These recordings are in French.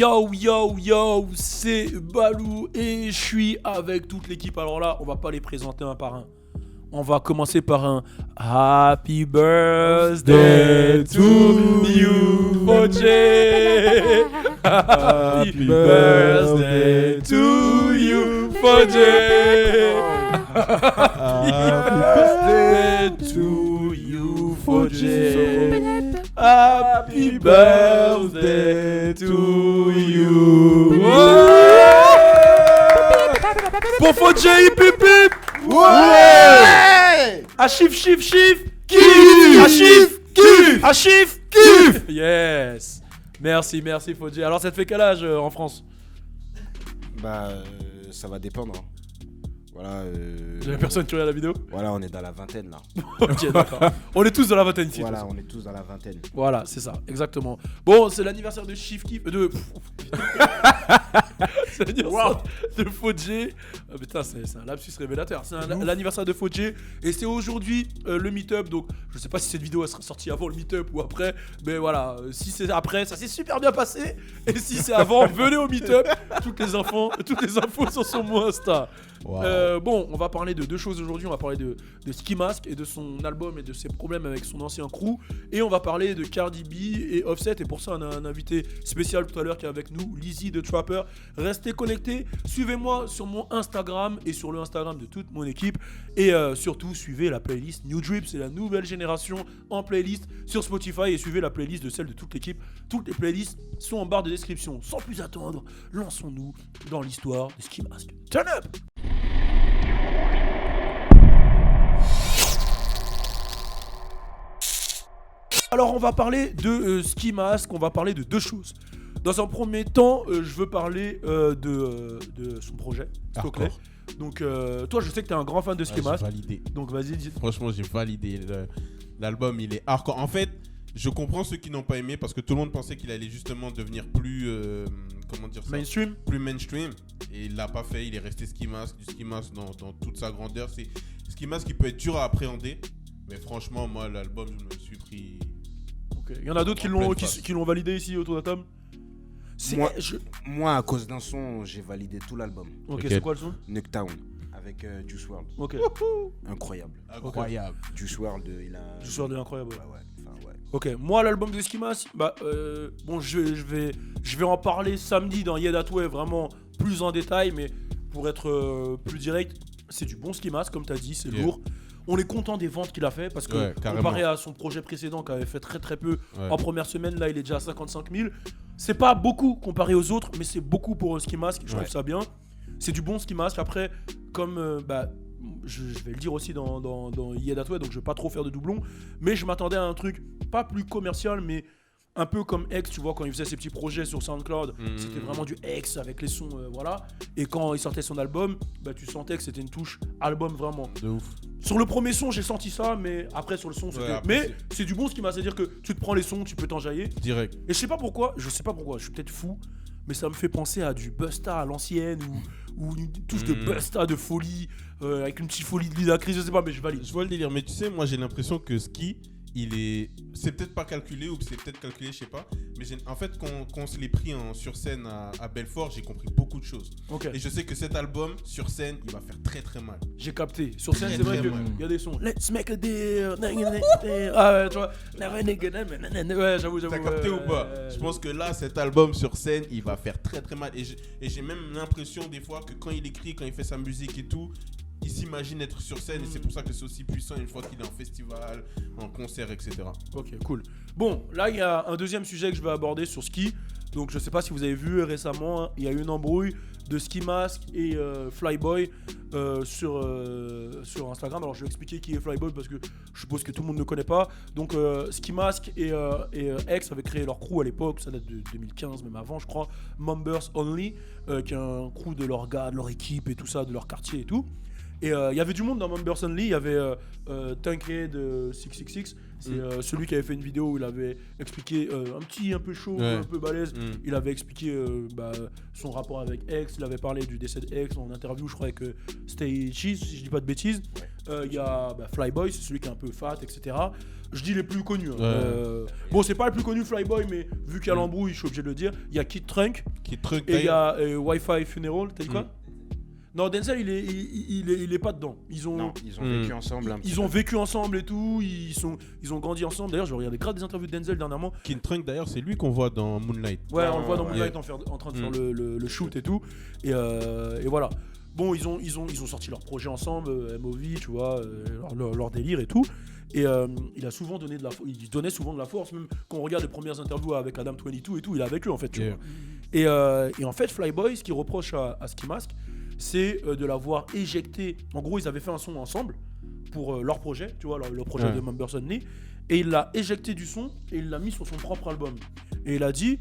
Yo, c'est Balou et je suis avec toute l'équipe. Alors là, on va pas les présenter un par un. On va commencer par un Happy Birthday to you, Fodjé. Happy Birthday to you, Fodjé. Happy Birthday to you, Fodjé. Happy birthday to you. Pour Fodjé, hip hip hip. Ouais. À chiffre, kiff. À chiffre, kiff. Yes. Merci Fodjé. Alors ça te fait quel âge en France? Ça va dépendre. Hein. Voilà. J'ai la personne qui regarde la vidéo. Voilà, on est dans la vingtaine là. Ok, d'accord. On est tous dans la vingtaine ici. Voilà, on est tous dans la vingtaine. Voilà, c'est ça, exactement. Bon, c'est l'anniversaire de Chief Keef. C'est l'anniversaire de Fodjé. Oh, putain, c'est un lapsus révélateur. C'est l'anniversaire de Fodjé. Et c'est aujourd'hui le meet-up. Donc, je sais pas si cette vidéo elle sera sortie avant le meet-up ou après. Mais voilà, si c'est après, ça s'est super bien passé. Et si c'est avant, venez au meet-up. Toutes les infos sont sur mon Insta. Wow. Bon, on va parler de deux choses aujourd'hui. On va parler de Ski Mask et de son album et de ses problèmes avec son ancien crew. Et on va parler de Cardi B et Offset. Et pour ça, on a un invité spécial tout à l'heure qui est avec nous, Lizzy de Trapper. Restez connectés. Suivez-moi sur mon Instagram et sur le Instagram de toute mon équipe. Et surtout, suivez la playlist New Drip. C'est la nouvelle génération en playlist sur Spotify. Et suivez la playlist de celle de toute l'équipe. Toutes les playlists sont en barre de description. Sans plus attendre, lançons-nous dans l'histoire de Ski Mask. Turn up! Alors on va parler de Ski Mask, on va parler de deux choses. Dans un premier temps, je veux parler de son projet, Stockley. Donc toi je sais que t'es un grand fan de Ski Mask. J'ai validé. Donc vas-y. Franchement j'ai validé. L'album il est hardcore. En fait, je comprends ceux qui n'ont pas aimé parce que tout le monde pensait qu'il allait justement devenir plus mainstream. Plus mainstream. Et il l'a pas fait, il est resté Ski Mask, du Ski Mask dans toute sa grandeur. C'est Ski Mask qui peut être dur à appréhender. Mais franchement, moi l'album je me suis pris. Il y en a d'autres qui l'ont validé ici autour de la table. Moi, à cause d'un son, j'ai validé tout l'album. Ok, c'est quoi le son? Nuketown avec Juice WRLD. Ok. Incroyable. Juice WRLD, il a. Juice WRLD est incroyable. Ouais. Ok, moi l'album de Ski Mask, bon, je vais en parler samedi dans Yeah That Way, vraiment plus en détail, mais pour être plus direct, c'est du bon Ski Mask, comme tu as dit, c'est lourd. On est content des ventes qu'il a fait parce que comparé à son projet précédent qui avait fait très peu en première semaine, là il est déjà à 55 000. C'est pas beaucoup comparé aux autres, mais c'est beaucoup pour Ski Mask, je trouve ça bien. C'est du bon Ski Mask. Après, comme je vais le dire aussi dans Yeah That Way, donc je vais pas trop faire de doublons, mais je m'attendais à un truc pas plus commercial, mais un peu comme X, tu vois, quand il faisait ses petits projets sur SoundCloud, c'était vraiment du X avec les sons, voilà. Et quand il sortait son album, tu sentais que c'était une touche album vraiment. De ouf. Sur le premier son, j'ai senti ça, mais après sur le son, c'était. Mais c'est du bon ce qui m'a, c'est-à-dire que tu te prends les sons, tu peux t'enjailler. Direct. Et je sais pas pourquoi, je suis peut-être fou, mais ça me fait penser à du Busta à l'ancienne ou une touche de Busta de folie, avec une petite folie de Ludacris, je sais pas, mais je valide. Je vois le délire, mais tu sais, moi j'ai l'impression que Ski. C'est peut-être pas calculé ou c'est peut-être calculé, je sais pas. Mais en fait, quand on se l'est pris sur scène à Belfort, j'ai compris beaucoup de choses. Okay. Et je sais que cet album, sur scène, il va faire très mal. J'ai capté. Sur scène, c'est vrai qu'il y a des sons. Let's make a deal. Ah ouais, tu vois. Ouais, j'avoue. T'as capté ou pas? Je pense que là, cet album sur scène, il va faire très mal. Et j'ai même l'impression des fois que quand il écrit, quand il fait sa musique et tout, il s'imagine être sur scène et c'est pour ça que c'est aussi puissant une fois qu'il est en festival, en concert, etc. Ok, cool. Bon, là, il y a un deuxième sujet que je vais aborder sur Ski. Donc, je sais pas si vous avez vu récemment, il y a eu une embrouille de Ski Mask et Flyboy sur Instagram. Alors, je vais expliquer qui est Flyboy parce que je suppose que tout le monde ne connaît pas. Donc, Ski Mask et X avaient créé leur crew à l'époque, ça date de 2015, même avant, je crois. Members Only, qui est un crew de leurs gars, de leur équipe et tout ça, de leur quartier et tout. Et il y avait du monde dans Members Only, il y avait Tankhead 666, c'est celui qui avait fait une vidéo où il avait expliqué, un peu chaud, un peu balèze, il avait expliqué son rapport avec X, il avait parlé du décès de X en interview, je crois avec Stay Cheese, si je dis pas de bêtises. Il y a Flyboy, c'est celui qui est un peu fat, etc. Je dis les plus connus. Bon, c'est pas le plus connu Flyboy, mais vu qu'il y a l'embrouille, je suis obligé de le dire. Il y a Kid Trunk. Et il y a Wi-Fi Funeral. T'as dit quoi? Non, Denzel, il est pas dedans. Ils ont vécu ensemble un petit Ils ont vécu ensemble et tout. Ils ont grandi ensemble. D'ailleurs, je regardais grave des interviews de Denzel dernièrement. Kid Trunk, d'ailleurs, c'est lui qu'on voit dans Moonlight. Ouais, on le voit dans Moonlight en train de faire le shoot et tout. Et voilà. Bon, ils ont sorti leur projet ensemble, MOV, tu vois, leur délire et tout. Et il a souvent donné il donnait souvent de la force, même quand on regarde les premières interviews avec Adam 22 et tout, il est avec eux en fait, tu vois. Et en fait, Flyboy, ce qu'il reproche à Ski Mask, c'est de l'avoir éjecté. En gros, ils avaient fait un son ensemble pour leur projet, tu vois, le projet de Members Only, et il l'a éjecté du son et il l'a mis sur son propre album. Et il a dit,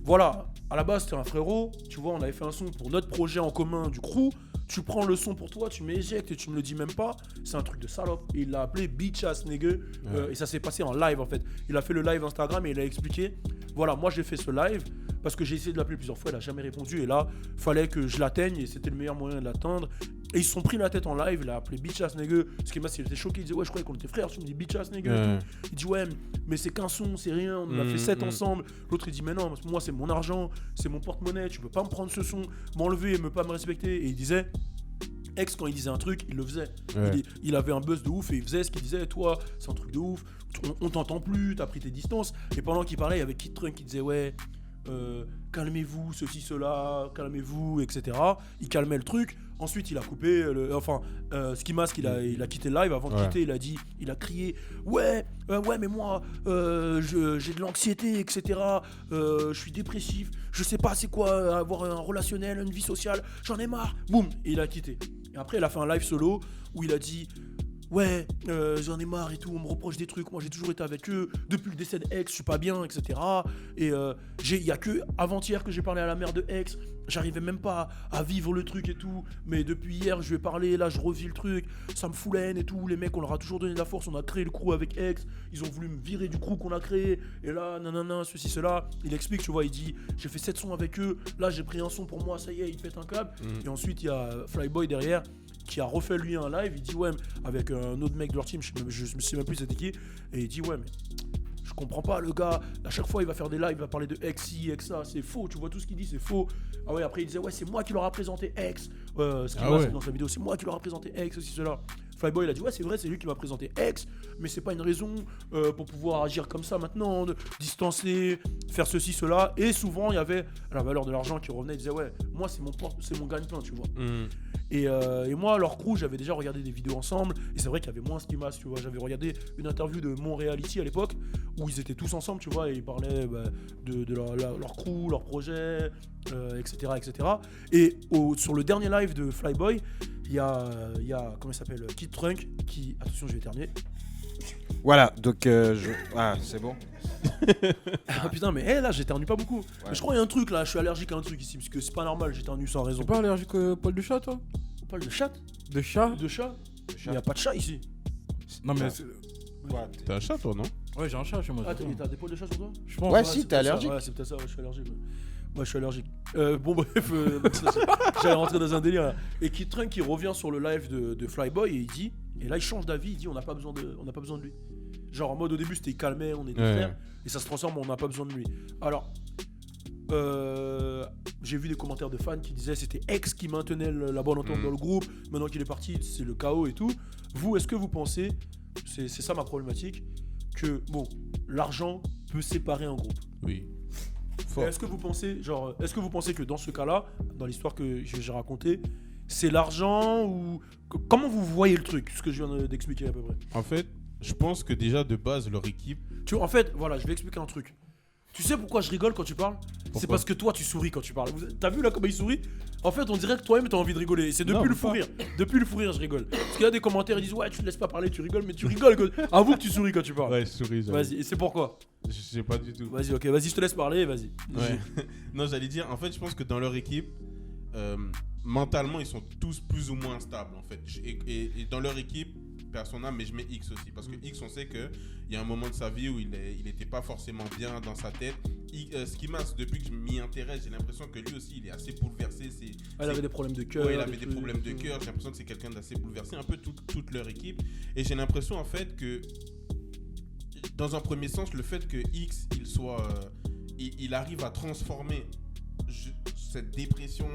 voilà, à la base, t'es un frérot, tu vois, on avait fait un son pour notre projet en commun du crew. Tu prends le son pour toi, tu m'éjectes et tu me le dis même pas. C'est un truc de salope. Et il l'a appelé Bitch Ass Nigga. Et ça s'est passé en live en fait. Il a fait le live Instagram et il a expliqué, voilà, moi j'ai fait ce live parce que j'ai essayé de l'appeler plusieurs fois, il a jamais répondu. Et là, fallait que je l'atteigne et c'était le meilleur moyen de l'atteindre. Et ils se sont pris la tête en live, il a appelé Bitch Ass Nigga. Ce qui m'a dit, il était choqué, il disait ouais, je croyais qu'on était frères. Tu me dis Bitch Ass Nigga. Il dit ouais, mais c'est qu'un son, c'est rien, on a fait 7 ensemble. L'autre il dit mais non, moi c'est mon argent, c'est mon porte-monnaie, tu peux pas me prendre ce son, m'enlever et me pas me respecter. Et il disait, X, quand il disait un truc, il le faisait. Il avait un buzz de ouf et il faisait ce qu'il disait. Toi, c'est un truc de ouf. On t'entend plus, t'as pris tes distances. Et pendant qu'il parlait, il y avait Kid Trunk qui disait ouais, calmez-vous, ceci, cela, calmez-vous, etc. Il calmait le truc. Ensuite, il a coupé. Ski Mask, il a quitté le live. Avant de quitter, il a crié ouais, mais moi, j'ai de l'anxiété, etc. Je suis dépressif. Je sais pas c'est quoi avoir un relationnel, une vie sociale. J'en ai marre. Boum, et il a quitté. Et après, il a fait un live solo où il a dit ouais, j'en ai marre et tout, on me reproche des trucs, moi j'ai toujours été avec eux, depuis le décès de X, je suis pas bien, etc. Et il y a que avant-hier que j'ai parlé à la mère de X, j'arrivais même pas à vivre le truc et tout, mais depuis hier je lui ai parlé, là je revis le truc, ça me fout la haine et tout, les mecs on leur a toujours donné de la force, on a créé le crew avec X, ils ont voulu me virer du crew qu'on a créé, et là nanana, ceci, cela, il explique, tu vois, il dit, j'ai fait 7 sons avec eux, là j'ai pris un son pour moi, ça y est, il pète un câble, et ensuite il y a Flyboy derrière, qui a refait lui un live, il dit ouais, avec un autre mec de leur team, je me sais même plus c'était qui, et il dit ouais mais je comprends pas le gars, à chaque fois il va faire des lives, il va parler de XI, XA, c'est faux, tu vois tout ce qu'il dit c'est faux. Ah ouais, après il disait ouais c'est moi qui leur a présenté X, ce qu'il m'a dans sa vidéo, c'est moi qui leur a présenté X, ceci, cela. Flyboy il a dit ouais c'est vrai, c'est lui qui m'a présenté X, mais c'est pas une raison pour pouvoir agir comme ça maintenant, distancer, faire ceci, cela, et souvent il y avait la valeur de l'argent qui revenait, il disait ouais moi c'est mon gagne-pain, tu vois. Et moi, leur crew, j'avais déjà regardé des vidéos ensemble. Et c'est vrai qu'il y avait moins Ski Mask, tu vois. J'avais regardé une interview de Montreality à l'époque, où ils étaient tous ensemble, tu vois. Et ils parlaient de leur crew, leur projet, etc., etc. Et sur le dernier live de Flyboy, il y a comment il s'appelle, Kid Trunk, qui... Attention, je vais éternuer. Voilà, donc ah, c'est bon. Ah putain, mais là j'éternue pas beaucoup. Mais je crois qu'il y a un truc là, je suis allergique à un truc ici, parce que c'est pas normal, j'éternue sans raison. T'es pas allergique au poil de chat, toi? On parle de chat? De chat? De chat? Il n'y a pas de chat ici. Non mais T'es un chat toi, non? ouais, j'ai un chat chez moi. Ah, t'as des poils de chat sur toi? Je pense. Ouais, si, t'es allergique. Ouais, c'est peut-être ça, ouais, je suis allergique. Ouais, je suis allergique. Bon, bref, j'allais rentrer dans un délire là. Et Kid Trunk, il revient sur le live de Flyboy et il dit, et là il change d'avis, il dit on n'a pas besoin de lui. Genre en mode au début c'était calmé, on était frères, et ça se transforme, on n'a pas besoin de lui. Alors, j'ai vu des commentaires de fans qui disaient c'était X qui maintenait la bonne entente dans le groupe, maintenant qu'il est parti c'est le chaos et tout. Vous, est-ce que vous pensez, c'est ça ma problématique, que bon, l'argent peut séparer un groupe? Oui. Est-ce que vous pensez que dans ce cas-là, dans l'histoire que j'ai racontée, c'est l'argent ou comment vous voyez le truc, ce que je viens d'expliquer à peu près? En fait, je pense que déjà de base leur équipe. En fait, voilà, je vais expliquer un truc. Tu sais pourquoi je rigole quand tu parles? C'est parce que toi tu souris quand tu parles. T'as vu là comment il sourit? En fait, on dirait que toi-même t'as envie de rigoler. Et c'est depuis le fou rire. Depuis le fou rire, je rigole. Parce qu'il y a des commentaires, ils disent ouais, tu te laisses pas parler, tu rigoles, mais tu rigoles. Avoue que tu souris quand tu parles. Ouais, je souris. Vas-y, et c'est pourquoi? Je sais pas du tout. Vas-y, ok, vas-y, je te laisse parler, vas-y. Ouais. Non, j'allais dire, en fait, je pense que dans leur équipe, mentalement, ils sont tous plus ou moins stables, en fait. Et dans leur équipe, Persona, mais je mets X aussi. Parce que X, on sait qu'il y a un moment de sa vie où il n'était pas forcément bien dans sa tête. Skimas, depuis que je m'y intéresse, j'ai l'impression que lui aussi, il est assez bouleversé. Il avait des problèmes de cœur. Ouais, il avait des problèmes de cœur. J'ai l'impression que c'est quelqu'un d'assez bouleversé, un peu toute leur équipe. Et j'ai l'impression en fait que, dans un premier sens, le fait que X, il arrive à transformer cette dépression,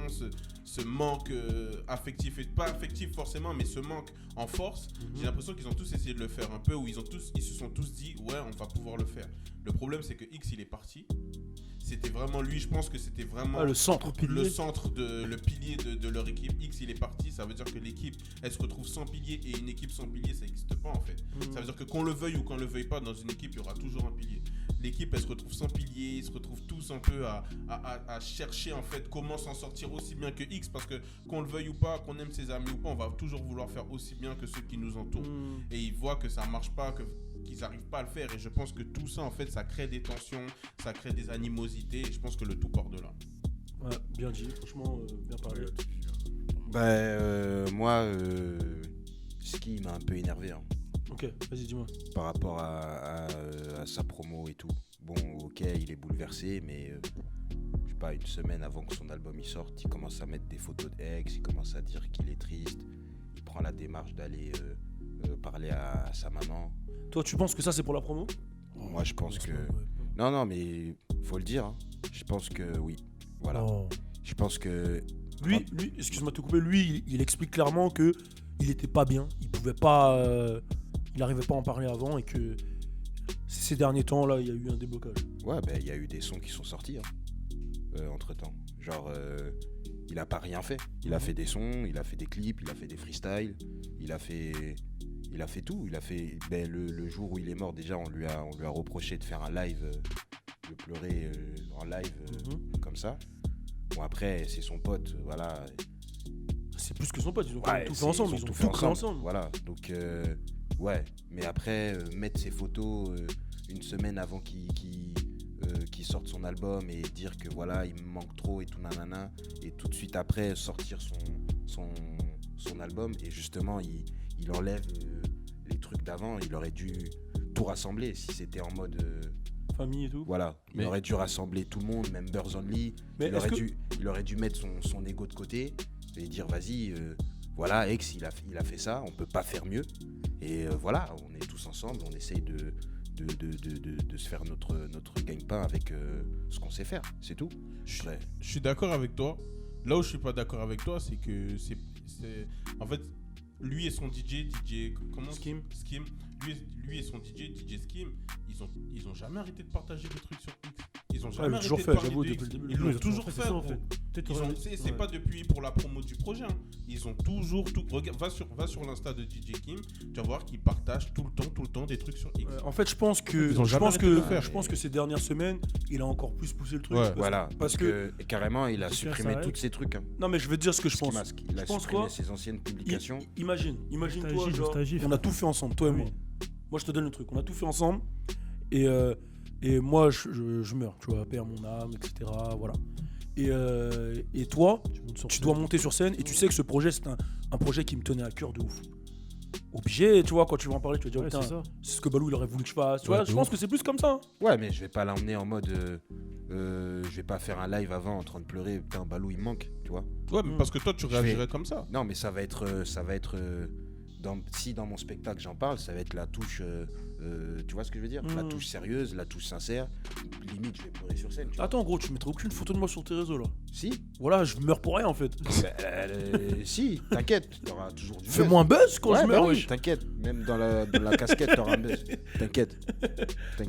ce manque affectif, et pas affectif forcément, mais ce manque en force, j'ai l'impression qu'ils ont tous essayé de le faire un peu, où ils se sont tous dit, ouais, on va pouvoir le faire. Le problème, c'est que X, il est parti. C'était vraiment lui, je pense que c'était vraiment le centre. le pilier de leur équipe. X, il est parti, ça veut dire que l'équipe, elle se retrouve sans pilier, et une équipe sans pilier, ça n'existe pas en fait. Ça veut dire que qu'on le veuille ou qu'on le veuille pas, dans une équipe, il y aura toujours un pilier. L'équipe, elle se retrouve sans pilier, ils se retrouvent tous un peu à chercher en fait comment s'en sortir aussi bien que X, parce que qu'on le veuille ou pas, qu'on aime ses amis ou pas, on va toujours vouloir faire aussi bien que ceux qui nous entourent. Et ils voient que ça marche pas, qu'ils n'arrivent pas à le faire, et je pense que tout ça en fait ça crée des tensions, ça crée des animosités, et je pense que le tout part de là. Ouais, bien dit, franchement, bien parlé. Moi, ce qui m'a un peu énervé, hein, Ok, vas-y, dis-moi. par rapport à sa promo et tout. Bon, ok, il est bouleversé, mais je sais pas, une semaine avant que son album il sorte, il commence à mettre des photos d'ex, il commence à dire qu'il est triste, il prend la démarche d'aller parler à sa maman. Toi, tu penses que ça, c'est pour la promo? Moi, je pense que... Non, mais faut le dire, hein. Je pense que oui. Voilà. Oh. Je pense que... Lui, excuse-moi de te couper, lui, il explique clairement que il était pas bien, il pouvait pas, il arrivait pas à en parler avant, et que ces derniers temps là, il y a eu un déblocage. Ouais, il y a eu des sons qui sont sortis entre-temps. Genre, il a pas rien fait. Il a fait des sons, il a fait des clips, il a fait des freestyles, il a fait tout. Il a fait le jour où il est mort, déjà on lui a reproché de faire un live, de pleurer en live comme ça. Bon, après c'est son pote, voilà. C'est plus que son pote, ils ont quand même tout fait ils ensemble, ont ils ont tout tout fait créé ensemble. Voilà, donc ouais, mais après mettre ses photos une semaine avant qu'il sorte son album et dire que voilà, il me manque trop et tout nanana, et tout de suite après sortir son album, et justement il enlève les trucs d'avant. Il aurait dû tout rassembler si c'était en mode Famille et tout. voilà, il aurait dû rassembler tout le monde, members only. Mais il aurait dû mettre son ego de côté et dire vas-y, voilà, X il a fait ça, on peut pas faire mieux, et voilà, on est tous ensemble, on essaye de se faire notre gagne-pain avec ce qu'on sait faire, c'est tout. Je suis d'accord avec toi. Là où je suis pas d'accord avec toi, c'est que c'est en fait lui et son DJ comment Skim. Lui et son DJ Skim, ils ont jamais arrêté de partager des trucs sur X. Ils ont Ouais, jamais arrêté toujours de fait, parler j'avoue, de depuis X. le début. Ils l'ont toujours fait, ça en gros. fait. Peut-être C'est pas depuis pour la promo du projet, hein. Ils ont toujours tout. Regarde, va sur l'insta de DJ Kim, tu vas voir qu'ils partagent tout le temps des trucs sur X. En fait, je pense que Ils ont jamais arrêté de le faire. je pense que ces dernières semaines, il a encore plus poussé le truc. Ouais. Voilà, parce que carrément il a C'est sûr, supprimé ça tous ces trucs, hein. non, mais je vais te dire ce que je Ski pense. Mask, il a Je pense supprimé quoi ses anciennes publications. Imagine-toi, Nostalgie, genre, nostalgie, on a tout fait ensemble, toi et Oui. moi. Moi, je te donne le truc, on a tout fait ensemble, et moi, je meurs, tu vois, perds mon âme, etc. Voilà. Et toi, tu dois monter sur scène, et tu sais que ce projet, c'est un projet qui me tenait à cœur de ouf. Obligé, tu vois, quand tu vas en parler, tu vas dire, Ouais, putain, c'est ça. c'est ce que Balou il aurait voulu que je fasse. Tu Ouais, vois, de je pense ouf. que c'est plus comme ça. Hein. Ouais, mais je vais pas l'emmener en mode je vais pas faire un live avant en train de pleurer, putain Balou il me manque, tu vois. Ouais, mais parce que toi tu Je vais- réagirais comme ça. Non, mais ça va être si dans mon spectacle j'en parle, ça va être la touche tu vois ce que je veux dire, la touche sérieuse, la touche sincère. Limite je vais pleurer sur scène, tu vois. Attends, gros, tu mettrais aucune photo de moi sur tes réseaux là. Si Voilà, je meurs pour rien en fait. si, t'inquiète, t'auras toujours du Fais-moi un buzz quand ouais, je meurs, bah oui, wesh. t'inquiète, même dans la casquette t'auras un buzz. T'inquiète.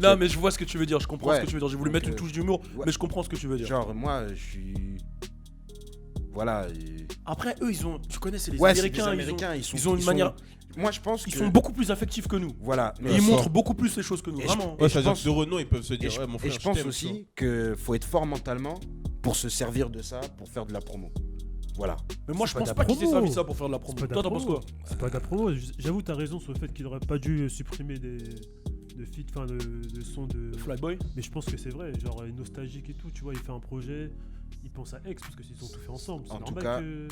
Non, mais je vois ce que tu veux dire, je comprends Ouais. ce que tu veux dire. J'ai voulu Donc, mettre une touche d'humour, ouais. mais je comprends ce que tu veux dire. Genre moi je suis voilà. Après, eux, tu connais, c'est les Ouais, c'est Américains. des Américains, ils ont une manière. Moi je pense Ils que sont beaucoup plus affectifs que nous. voilà, Et ils ça. montrent beaucoup plus les choses que nous. Et je- Vraiment. et Ouais, je c'est-à-dire pense- que de Renault, ils peuvent se Et dire, je, ouais, mon et frère, je pense t'aime, aussi qu'il faut être fort mentalement pour se servir de ça pour faire de la promo. Voilà. Mais moi, je C'est pas pense de la pas qu'ils aient promo. servi ça pour faire de la promo. C'est pas de Toi, la t'en penses promo. quoi? C'est pas de la promo. J'avoue, t'as raison sur le fait qu'il aurait pas dû supprimer de feats, enfin de sons de. Flyboy. Mais je pense que c'est vrai, genre nostalgique et tout, tu vois, il fait un projet, il pense à X parce qu'ils ont tout fait ensemble. C'est En tout normal cas, que.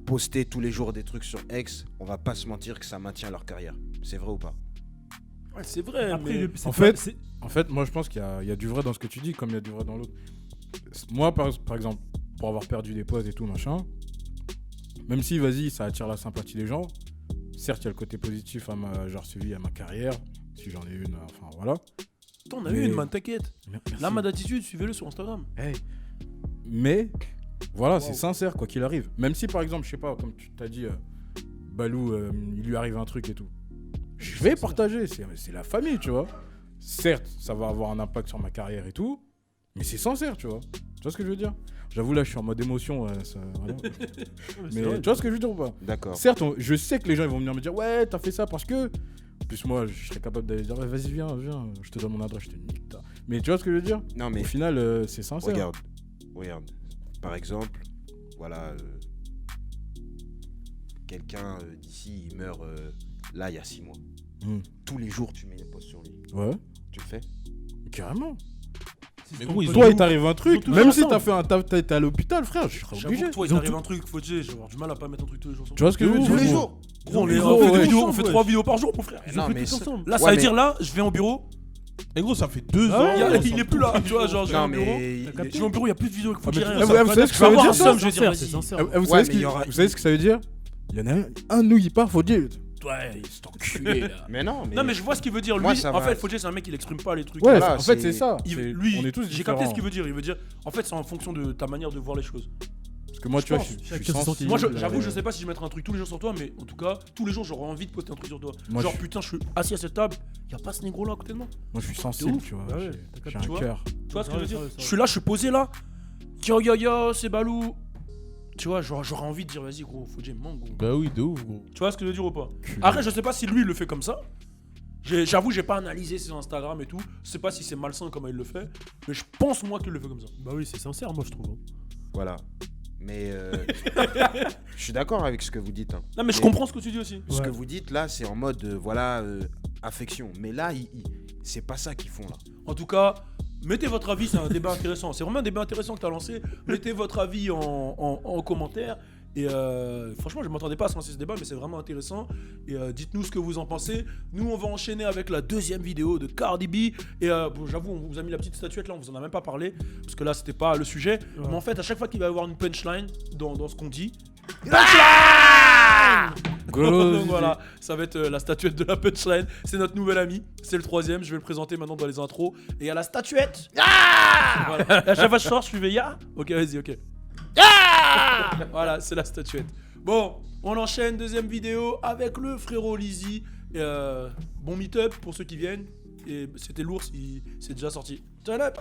Poster tous les jours des trucs sur X, on va pas se mentir que ça maintient leur carrière. C'est vrai ou pas? Ouais, c'est vrai, Après, mais... c'est En pas- fait, c'est- En fait, moi je pense qu'il y a du vrai dans ce que tu dis, comme il y a du vrai dans l'autre. Moi, par exemple, pour avoir perdu des potes et tout, machin, même si, vas-y, ça attire la sympathie des gens, certes, il y a le côté positif à genre suivi à ma carrière, si j'en ai une, enfin voilà. T'en as Mais- une, man, t'inquiète. Merci. Là, d'attitude, suivez-le sur Instagram. Hey. Mais, voilà, c'est sincère, quoi qu'il arrive. Même si, par exemple, je sais pas, comme tu t'as dit, Balou, il lui arrive un truc et tout. Je vais partager, c'est la famille, tu vois. Certes, ça va avoir un impact sur ma carrière et tout, mais c'est sincère, tu vois. Tu vois ce que je veux dire? J'avoue, là, je suis en mode émotion. Voilà. Mais vrai. tu vois ce que je veux dire ou pas? D'accord. Certes, je sais que les gens ils vont venir me dire ouais, t'as fait ça parce que. En plus, moi, je serais capable d'aller dire ouais, vas-y, viens, je te donne mon adresse, je te nique. Mais tu vois ce que je veux dire? Non, mais Au final, c'est sincère. regarde. Par exemple, voilà, quelqu'un d'ici, il meurt là il y a 6 mois. Hmm. Tous les jours, tu mets une post sur lui. Ouais, Tu le fais? carrément. Mais gros, ils ont Toi, il t'arrive un truc, ils ont même tout si ça. t'as fait un taf, t'es à l'hôpital, frère, je serais J'avoue obligé. que toi, il Ils ont t'arrive tout- un truc, faut dire, je vais avoir du mal à pas mettre un truc tous les jours. Tu vois ce que je veux dire? Tous les gros jours. Gros, on, Ils est- ont on fait tout des le vidéos, temps, on fait ouais. 3 vidéos par jour, mon frère. Ils Non, ont fait mais tout ensemble. Là, ça Ouais, veut mais- dire là, je vais au bureau. Et gros, ça fait 2 Ah ans. ouais, Il, y a- on il est plus là, tu vois, genre, je vais Non, au bureau. mais. T'as il- capté Je vais au bureau, il y a plus de vidéos qu'il faut Ah, mais dire. vous savez ce que Je vais ça veut avoir dire un ça? somme, je vais dire, C'est vas-y. sincère. Vous Ouais, savez mais il y aura- vous savez ce que ça veut dire? Il y en a un de nous, il part, faut dire. Ouais, c'est enculé là. Mais non, mais. Non, mais je vois ce qu'il veut dire. Lui, Moi, ça en va. fait, faut dire, c'est un mec qui exprime pas les trucs. Ouais, Voilà, en fait, c'est- c'est ça. Lui, on est tous j'ai capté ce qu'il différents. veut dire. Il veut dire, en fait, c'est en fonction de ta manière de voir les choses. Parce que moi, Je tu vois, pense. je Chacun suis ses sensible. Moi, j'avoue, je sais pas si je mettrai un truc tous les jours sur toi, mais en tout cas, tous les jours, j'aurais envie de poster un truc sur toi. Moi, Genre, je- putain, je suis assis à cette table, y a pas ce négro là à côté de moi. Moi, je suis sensible, ouf. tu vois. Bah ouais, J'ai- t'as J'ai capté, un cœur. Tu vois ce que je veux Ouais, dire c'est vrai, c'est Je suis là, je suis posé là. Yo, c'est Balou. Tu vois, j'aurais envie de dire, vas-y, gros, faut que j'aime mon gros. Bah oui, de ouf, gros. Tu vois ce que je veux dire ou pas? Après, je sais pas si lui, il le fait comme ça. J'avoue, j'ai pas analysé ses Instagram et tout. Je sais pas si c'est malsain comment il le fait. Mais je pense, moi, qu'il le fait comme ça. Bah oui, c'est sincère, moi je trouve. hein. Voilà. Mais. Je suis d'accord avec ce que vous dites. Hein. Non, mais je Mais- comprends ce que tu dis aussi. Ce Ouais. que vous dites là, c'est en mode, voilà, affection. Mais là, c'est pas ça qu'ils font là. En tout cas, mettez votre avis, c'est un débat intéressant. C'est vraiment un débat intéressant que tu as lancé. Mettez votre avis en commentaire. Et franchement, je ne m'attendais pas à se lancer ce débat, mais c'est vraiment intéressant. Et dites-nous ce que vous en pensez. Nous, on va enchaîner avec la deuxième vidéo de Cardi B. Et bon, j'avoue, on vous a mis la petite statuette là, on vous en a même pas parlé. Parce que là, c'était pas le sujet. Ouais. Mais en fait, à chaque fois qu'il va y avoir une punchline dans ce qu'on dit. Donc voilà, ça va être la statuette de la punchline. C'est notre nouvel ami. C'est le troisième. Je vais le présenter maintenant dans les intros. Et il y a la statuette. Voilà. À chaque fois que je sors, je fais ya. Ok, vas-y, ok. Voilà, c'est la statuette. Bon, on enchaîne. Deuxième vidéo avec le frérot Lizzy. Bon meet-up pour ceux qui viennent. Et c'était lourd, c'est déjà sorti. Turn up.